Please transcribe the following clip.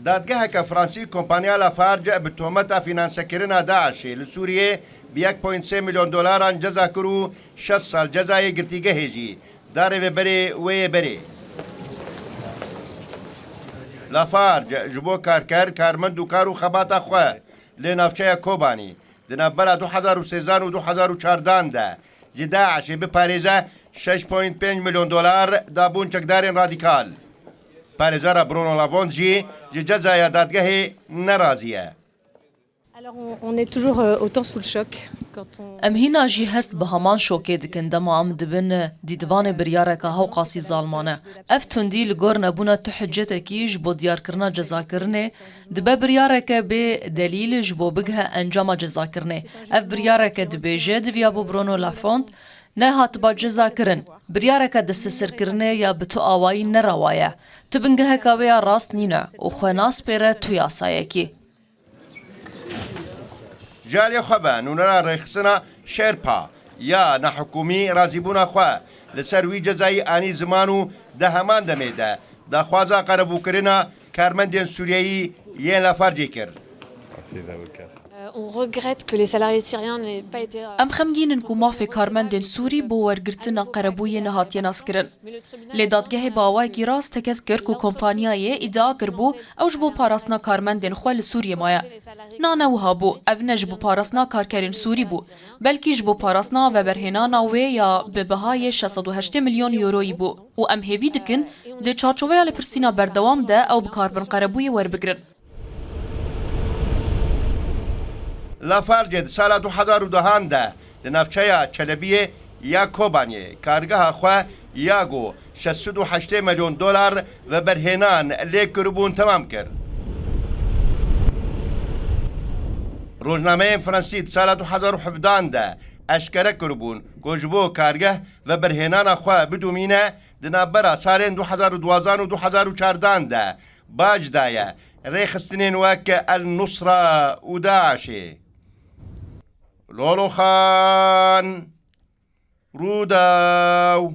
دادگاهێکە فرانسی کۆمپانیا لافارج بە تۆمەتە فینانسەکردنا داعشێ لە سووریێ ب 1.3 میلیۆن دۆلاران جەزا کرد و 6 ساڵ جەزای گرتیگە هێژی دارێ بەبەرێ وەیە بەرێ. لافارج ji bo karker karmend û kar û xebata xwe lê navçeya Kobanî di navbera 2013 û 2014 de ji Daişê biparêze 6.5 milyon dolar dabûn çekdarên radîkal. Parêzara Bruno Lavond jî ji cezaya dadgehê nerazî ye. Alors on est toujours autant sous le choc quand on ام هینا جی هست به همان شوکê dikin dema em dibin dîdivanê biryareka hewqasî zalmane. Ev tundî li gor nebûna tu hiccetekî ji bo diyarkirina cezakirinê dibe biryareke bê delîl ji bo bighe encama cezakirinê. Ev biryareke dibêje diviya bo Bruno Lafond ne hatiba cezakirin. Biryareke desteserkirinê ya bi tu awayî nerawaye. Tu bingeheka wê ya rast nîne û xwe nas pêre tu yasayekî. جالێ خەبە نونەرا ڕێخستنە شێرپا یا نەحکومی رازیبوونا خوا لەسەر وی جەزایی ئانی زمان و دەهەمان دەمێدە داخوازا قەرەبووکردنە کارمەندێن سووریایی یەن لافارجێ کرد. on regrette que les salariés syriens n'aient pas été ام خمگینن کو مافê karmendên Sûrî bo wergirtina qerebûyê nehatiye naskirin. Lê dadgehê bawayekî rast tekez kir ku kompanyayê îdia kirbû ew ji bo parastina karmendên xwe li Sûriyê maye. Nane wiha bû, ev ne ji bo parastina karkerên Sûrî bû, belkî ji bo parastina veberhênana wê ya bi bihayê 680 milyon euroyî bû û em hêvî dikin di çarçoveya lêpirsîna berdewam de ew bikarbin qerebûyê werbigirin. لافارجێ ساڵا 2010 de li navçeya Çelebiyê ya Kobaniyê kargeha xwe yago 680 milyon dolar veberhênan lê kiribûn temam kir. Rojnameyên Fransî sala 2017 de eşkere kiribûn ku ji bo kargeh veberhênana xwe bidûmîne di navbera salên 2012 û 2014 de baş daye rêxistinên wek El Nusra û Daişê. لولو خان روداو